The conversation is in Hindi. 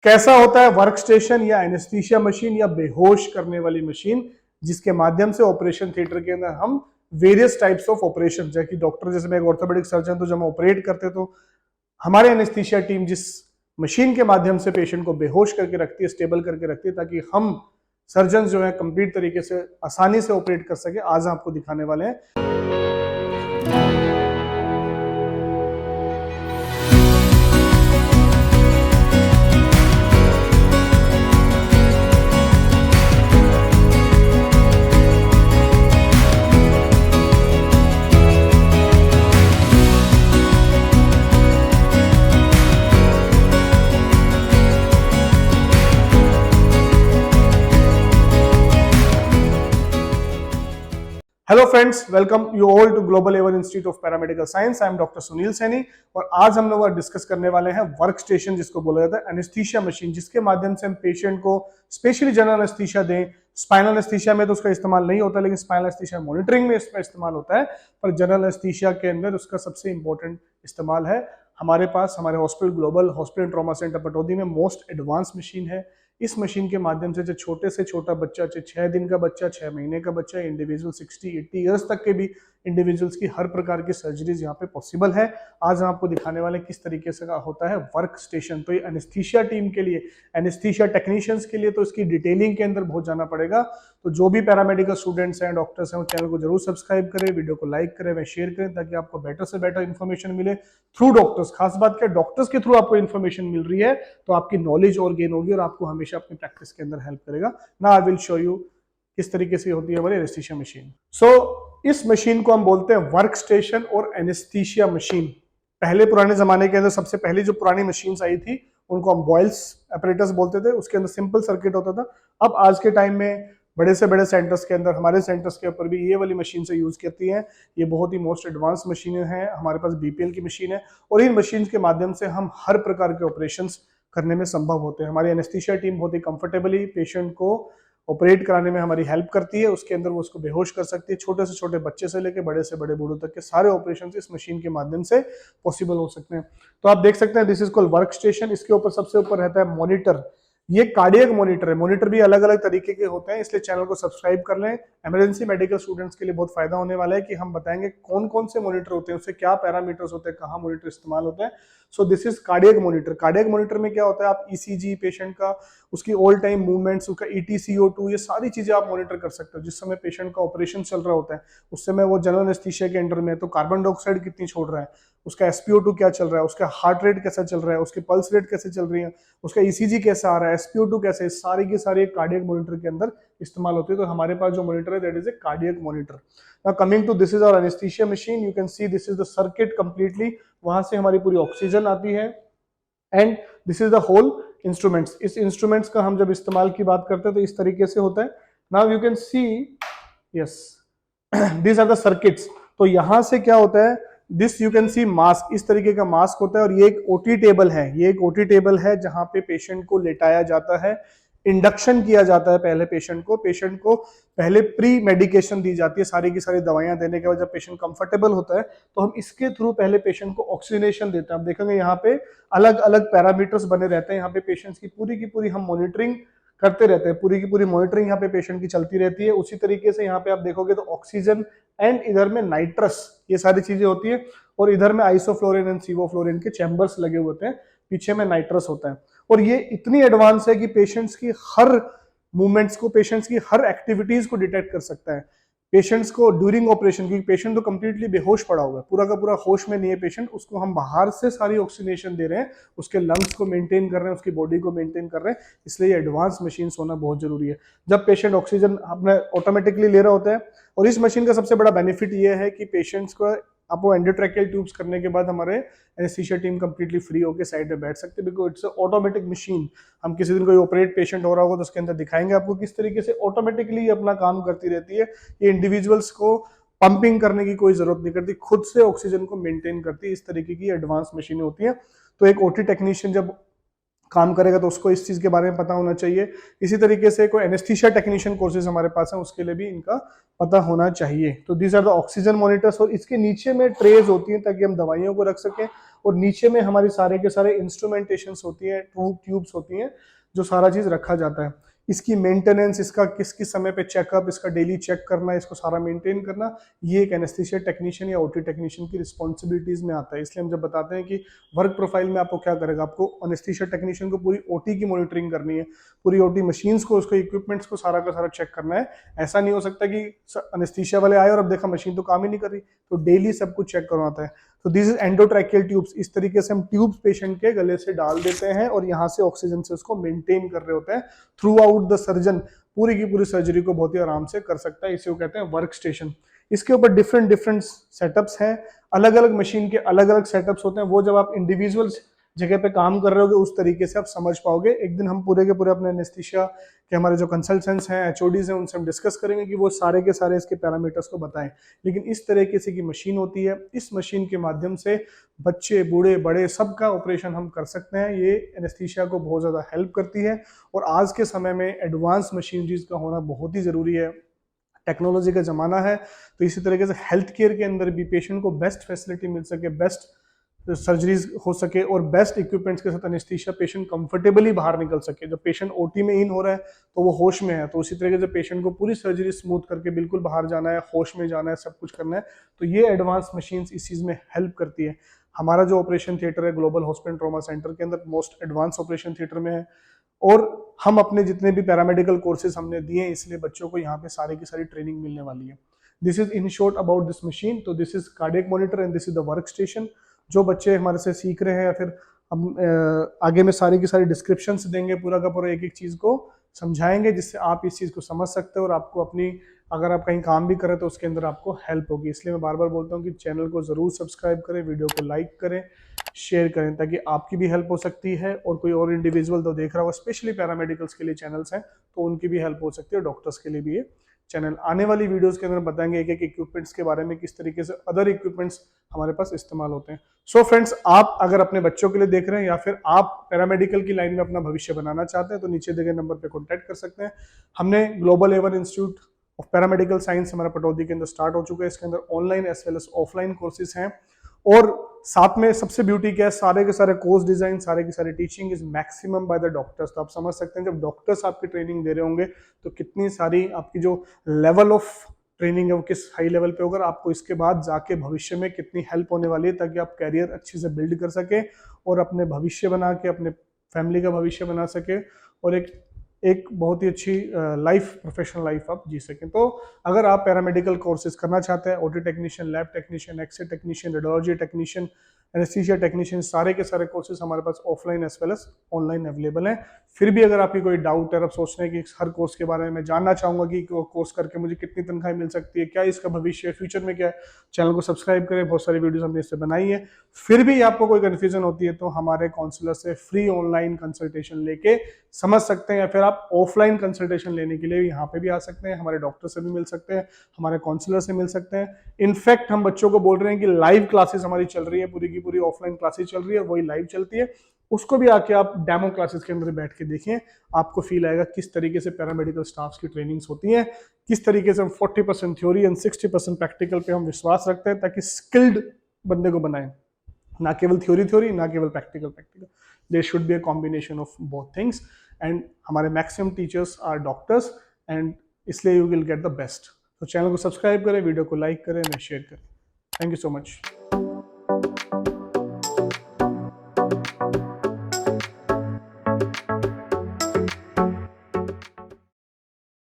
कैसा होता है वर्क स्टेशन या एनेस्थीसिया मशीन या बेहोश करने वाली मशीन, जिसके माध्यम से ऑपरेशन थिएटर के अंदर हम वेरियस टाइप्स ऑफ ऑपरेशन, जैसे कि डॉक्टर, जैसे मैं एक ऑर्थोपेडिक सर्जन, तो जब हम ऑपरेट करते तो हमारे एनेस्थीसिया टीम जिस मशीन के माध्यम से पेशेंट को बेहोश करके रखती है, स्टेबल करके रखती है, ताकि हम सर्जन जो है कंप्लीट तरीके से आसानी से ऑपरेट कर सके, आज आपको दिखाने वाले हैं। Hello friends, welcome you all to global A1 institute of paramedical science. I am doctor Sunil Saini और आज हम लोग डिस्कस करने वाले हैं वर्क स्टेशन, जिसको बोला जाता है एनेस्थीसिया मशीन, जिसके माध्यम से हम पेशेंट को स्पेशली जनरल एनेस्थीसिया दें। स्पाइनल एनेस्थीसिया में तो उसका इस्तेमाल नहीं होता, लेकिन स्पाइनल एनेस्थीसिया मॉनिटरिंग में इसका इस्तेमाल होता है। पर जनरल एनेस्थीसिया के अंदर उसका सबसे इंपॉर्टेंट इस्तेमाल है। हमारे पास हमारे hospital, global hospital trauma centre Pataudi में मोस्ट एडवांस मशीन है। इस मशीन के माध्यम से छोटे से छोटा बच्चा, 6 दिन का बच्चा, 6 महीने का बच्चा, इंडिविजुअल 60-80 ईयर्स तक के भी इंडिविजुअल्स की हर प्रकार की सर्जरीज यहाँ पे पॉसिबल है। आज हम आपको दिखाने वाले किस तरीके से का होता है वर्क स्टेशन। तो ये एनेस्थीसिया टीम के लिए, एनेस्थीसिया टेक्नीशियंस के लिए तो इसकी डिटेलिंग के अंदर बहुत जाना पड़ेगा। तो जो भी पैरामेडिकल स्टूडेंट्स हैं, डॉक्टर्स हैं, वो चैनल को जरूर सब्सक्राइब करें, वीडियो को लाइक करें व शेयर करें, ताकि आपको बेटर से बेटर इन्फॉर्मेशन मिले थ्रू डॉक्टर्स। खास बात क्या, डॉक्टर्स के थ्रू आपको इन्फॉर्मेशन मिल रही है तो आपकी नॉलेज और गेन होगी और आपको हमेशा अपनी प्रैक्टिस के अंदर हेल्प करेगा ना। आई विल शो यू किस तरीके से होती है हमारी एनेस्थीसिया मशीन। इस मशीन को हम बोलते हैं वर्क स्टेशन और एनेस्थीसिया मशीन। पहले पुराने जमाने के अंदर सबसे पहली जो पुरानी मशीन्स आई थी उनको हम बॉयल्स अपरेटस बोलते थे। उसके अंदर सिंपल सर्किट होता था। अब आज के टाइम में बड़े से बड़े सेंटर्स के अंदर, हमारे सेंटर्स के ऊपर भी ये वाली मशीन से यूज करती हैं। ये बहुत ही मोस्ट एडवांस मशीनें हैं। हमारे पास बीपीएल की मशीन है और इन मशीन के माध्यम से हम हर प्रकार के ऑपरेशन करने में संभव होते हैं। हमारी एनेस्थीसिया टीम बहुत ही कंफर्टेबली पेशेंट को ऑपरेट कराने में हमारी हेल्प करती है। उसके अंदर वो उसको बेहोश कर सकती है। छोटे से छोटे बच्चे से लेकर बड़े से बड़े बूढ़ों तक के सारे ऑपरेशन इस मशीन के माध्यम से पॉसिबल हो सकते हैं। तो आप देख सकते हैं, this is called work station. इसके ऊपर सबसे ऊपर रहता है मॉनिटर। ये कार्डियक मॉनिटर है। मॉनिटर भी अलग अलग तरीके के होते हैं, इसलिए चैनल को सब्सक्राइब कर लें। इमरजेंसी मेडिकल स्टूडेंट्स के लिए बहुत फायदा होने वाला है कि हम बताएंगे कौन कौन से मॉनिटर होते हैं, उससे क्या पैरामीटर्स होते हैं, कहाँ मॉनिटर इस्तेमाल होता है। So this is cardiac monitor. Cardiac monitor में क्या होता है, आप ईसीजी पेशेंट का, उसकी ऑल टाइम मूवमेंट्स, उसका ETCO2, ये सारी चीजें आप मॉनिटर कर सकते हो। जिस समय पेशेंट का ऑपरेशन चल रहा होता है उस समय वो जनरल एनेस्थीसिया के अंडर में, तो कार्बन डाइऑक्साइड कितनी छोड़ रहा है, उसका SpO2 क्या चल रहा है, उसका हार्ट रेट कैसा चल रहा है, उसकी पल्स रेट कैसे चल रही है, उसका ECG कैसा आ रहा है, SpO2 कैसे, सारी की सारी कार्डियक मॉनिटर के अंदर इस्तेमाल होती है। तो हमारे पास जो मॉनिटर है that is a cardiac monitor. Now coming to this is our anaesthesia machine. You can see this is the circuit completely. वहां से हमारी पूरी ऑक्सीजन आती है and this is the whole instruments. इस इंस्ट्रूमेंट्स का हम जब इस्तेमाल की बात करते हैं तो इस तरीके से होता है। Now you can see, yes, these are the circuits. तो यहां से क्या होता है, this you can see mask, इस तरीके का मास्क होता है और ये एक ओटी टेबल है। ये एक ओटी टेबल है जहां पे पेशेंट को लेटाया जाता है, इंडक्शन किया जाता है पहले पेशेंट को पहले प्री मेडिकेशन दी जाती है। सारी की सारी दवाइयां देने के बाद जब पेशेंट कंफर्टेबल होता है तो हम इसके थ्रू पहले पेशेंट को ऑक्सीजनेशन देते हैं। आप देखेंगे यहाँ पे अलग अलग पैरामीटर्स बने रहते हैं। यहाँ पे पेशेंट्स की पूरी हम मॉनिटरिंग करते रहते हैं। पूरी की पूरी मॉनिटरिंग यहाँ पे पेशेंट की चलती रहती है। उसी तरीके से यहाँ पे आप देखोगे तो ऑक्सीजन एंड इधर में नाइट्रस, ये सारी चीजें होती है और इधर में आइसोफ्लोरिन एंड सीवोफ्लोरिन के चैम्बर्स लगे होते हैं, पीछे में नाइट्रस होता है। और ये इतनी एडवांस है कि पेशेंट्स की हर मूवमेंट्स को, पेशेंट्स की हर एक्टिविटीज को डिटेक्ट कर सकता है। पेशेंट्स को ड्यूरिंग ऑपरेशन, क्योंकि पेशेंट तो कंप्लीटली बेहोश पड़ा हुआ है, पूरा का पूरा होश में नहीं है पेशेंट, उसको हम बाहर से सारी ऑक्सीजनेशन दे रहे हैं, उसके लंग्स को मेंटेन कर रहे हैं, उसकी बॉडी को मेंटेन कर रहे हैं। इसलिए एडवांस मशीन होना बहुत जरूरी है जब पेशेंट ऑक्सीजन अपने ऑटोमेटिकली ले रहा होता है। और इस मशीन का सबसे बड़ा बेनिफिट ये है कि पेशेंट्स को आपको एंडोट्रैकियल ट्यूब्स करने के बाद हमारे एनेस्थीसिया टीम कंप्लीटली फ्री होकर साइड में बैठ सकते हैं, बिकॉज इट्स ऑटोमेटिक मशीन। हम किसी दिन कोई ऑपरेट पेशेंट हो रहा होगा तो उसके अंदर दिखाएंगे आपको किस तरीके से ऑटोमेटिकली अपना काम करती रहती है। ये इंडिविजुअल्स को पंपिंग करने की कोई जरूरत नहीं करती, खुद से ऑक्सीजन को मेंटेन करती है। इस तरीके की एडवांस मशीनें होती हैं। तो एक ओटी टेक्नीशियन जब काम करेगा तो उसको इस चीज के बारे में पता होना चाहिए। इसी तरीके से कोई एनेस्थीसिया टेक्नीशियन कोर्सेज हमारे पास है, उसके लिए भी इनका पता होना चाहिए। तो these are the oxygen monitors, और इसके नीचे में ट्रेज होती हैं ताकि हम दवाइयों को रख सकें, और नीचे में हमारी सारे के सारे इंस्ट्रूमेंटेशंस होती हैं, ट्यूब्स होती हैं, जो सारा चीज रखा जाता है। इसकी मेंटेनेंस, इसका किस किस समय पे चेकअप, इसका डेली चेक करना, इसको सारा मेंटेन करना, ये एक एनेस्थीसिया टेक्नीशियन या ओटी टेक्नीशियन की रिस्पॉन्सिबिलिटीज में आता है। इसलिए हम जब बताते हैं कि वर्क प्रोफाइल में आपको क्या करेगा, आपको एनेस्थीसिया टेक्नीशियन को पूरी ओटी की मॉनिटरिंग करनी है, पूरी ओटी मशीन्स को, उसको इक्विपमेंट्स को सारा का सारा चेक करना है। ऐसा नहीं हो सकता कि एनेस्थीसिया वाले आए और अब देखा मशीन तो काम ही नहीं कर रही, तो डेली सब कुछ चेक करवाता है। तो दिस इज एंडोट्रैकियल ट्यूब्स, इस तरीके से हम ट्यूब्स पेशेंट के गले से डाल देते हैं और यहाँ से ऑक्सीजन से उसको मेंटेन कर रहे होते हैं थ्रू आउट द सर्जन। पूरी की पूरी सर्जरी को बहुत ही आराम से कर सकता है, इसे वो कहते हैं वर्क स्टेशन। इसके ऊपर डिफरेंट डिफरेंट सेटअप्स हैं, अलग अलग मशीन के अलग अलग सेटअप्स होते हैं, वो जब आप इंडिविजुअल जगह पे काम कर रहे होगे उस तरीके से आप समझ पाओगे। एक दिन हम पूरे के पूरे अपने एनेस्थीसिया के हमारे जो कंसल्टेंट्स हैं, एचओडीज हैं, उनसे हम डिस्कस करेंगे कि वो सारे के सारे इसके पैरामीटर्स को बताएं। लेकिन इस तरीके से की मशीन होती है, इस मशीन के माध्यम से बच्चे, बूढ़े, बड़े सबका ऑपरेशन हम कर सकते हैं। ये एनेस्थीसिया को बहुत ज्यादा हेल्प करती है, और आज के समय में एडवांस मशीनरीज का होना बहुत ही जरूरी है। टेक्नोलॉजी का जमाना है, तो इसी तरीके से हेल्थ केयर के अंदर भी पेशेंट को बेस्ट फैसिलिटी मिल सके, बेस्ट सर्जरीज हो सके, और बेस्ट इक्विपमेंट्स के साथ एनेस्थीसिया पेशेंट कंफर्टेबली बाहर निकल सके। जब पेशेंट ओटी में इन हो रहा है तो वो होश में है, तो उसी तरीके से पेशेंट को पूरी सर्जरी स्मूथ करके बिल्कुल बाहर जाना है, होश में जाना है, सब कुछ करना है। तो ये एडवांस मशीन्स इस चीज में हेल्प करती है। हमारा जो ऑपरेशन थिएटर है ग्लोबल हॉस्पिटल ट्रॉमा सेंटर के अंदर मोस्ट एडवांस ऑपरेशन थिएटर में है, और हम अपने जितने भी पैरामेडिकल कोर्सेज हमने दिए, इसलिए बच्चों को यहाँ पे सारी की सारी ट्रेनिंग मिलने वाली है। This is in short about this machine. तो this is cardiac monitor and this is the work station. जो बच्चे हमारे से सीख रहे हैं, या फिर हम आगे में सारी की सारी डिस्क्रिप्शन देंगे, पूरा का पूरा एक एक चीज को समझाएंगे, जिससे आप इस चीज को समझ सकते हो, और आपको अपनी, अगर आप कहीं काम भी करें तो उसके अंदर आपको हेल्प होगी। इसलिए मैं बार बार बोलता हूँ कि चैनल को जरूर सब्सक्राइब करें, वीडियो को लाइक करें, शेयर करें, ताकि आपकी भी हेल्प हो सकती है, और कोई और इंडिविजुअल तो देख रहा हो, स्पेशली पैरामेडिकल्स के लिए चैनल्स हैं तो उनकी भी हेल्प हो सकती है, डॉक्टर्स के लिए भी ये चैनल। आने वाली वीडियोस के अंदर बताएंगे एक एक इक्विपमेंट्स के बारे में, किस तरीके से अदर इक्विपमेंट्स हमारे पास इस्तेमाल होते हैं। सो फ्रेंड्स, आप अगर अपने बच्चों के लिए देख रहे हैं, या फिर आप पैरामेडिकल की लाइन में अपना भविष्य बनाना चाहते हैं, तो नीचे दिए गए नंबर पे कांटेक्ट कर सकते हैं। हमने global a one institute of paramedical science हमारा पटौदी के अंदर स्टार्ट हो चुका है। इसके अंदर online as well as offline courses हैं, और साथ में सबसे ब्यूटी क्या है, सारे के सारे कोर्स डिजाइन, सारे की सारी teaching is maximum by the doctors. तो आप समझ सकते हैं जब डॉक्टर्स आपकी ट्रेनिंग दे रहे होंगे तो कितनी सारी आपकी जो लेवल ऑफ ट्रेनिंग है वो किस हाई लेवल पे होगा, आपको इसके बाद जाके भविष्य में कितनी हेल्प होने वाली है, ताकि आप कैरियर अच्छे से बिल्ड कर सके, और अपने भविष्य बना के अपने फैमिली का भविष्य बना सके, और एक बहुत ही अच्छी लाइफ, प्रोफेशनल लाइफ आप जी सकें। तो अगर आप पैरामेडिकल कोर्सेज करना चाहते हैं, OT technician, lab technician, x ray technician, radiology technician, anaesthesia technician, सारे के सारे कोर्सेज हमारे पास offline as well as online available हैं। फिर भी अगर आपकी कोई डाउट है, आप सोच रहे हैं कि हर कोर्स के बारे में मैं जानना चाहूंगा कि कोर्स करके मुझे कितनी तनख्वाह मिल सकती है, क्या इसका भविष्य है, फ्यूचर में क्या है, चैनल को सब्सक्राइब करें, बहुत सारी वीडियोस हमने इससे बनाई है। फिर भी आपको कोई कंफ्यूजन होती है तो हमारे काउंसलर से फ्री ऑनलाइन कंसल्टेशन लेके समझ सकते हैं, या फिर आप ऑफलाइन कंसल्टेशन लेने के लिए यहाँ पे भी आ सकते हैं, हमारे डॉक्टर से भी मिल सकते हैं, हमारे काउंसलर से मिल सकते हैं। इनफैक्ट हम बच्चों को बोल रहे हैं कि लाइव क्लासेस हमारी चल रही है, पूरी की पूरी ऑफलाइन क्लासेस चल रही है, वही लाइव चलती है, उसको भी आके आप डेमो क्लासेस के अंदर बैठ के देखिए, आपको फील आएगा किस तरीके से पैरामेडिकल स्टाफ्स की ट्रेनिंग्स होती हैं, किस तरीके से हम 40% थ्योरी एंड 60% प्रैक्टिकल पे हम विश्वास रखते हैं, ताकि स्किल्ड बंदे को बनाएं, ना केवल थ्योरी, ना केवल practical. There should be a combination of both things, and हमारे maximum teachers are doctors, and इसलिए you will get the best. तो चैनल को सब्सक्राइब करें, वीडियो को लाइक करें, शेयर करें। Thank you so much.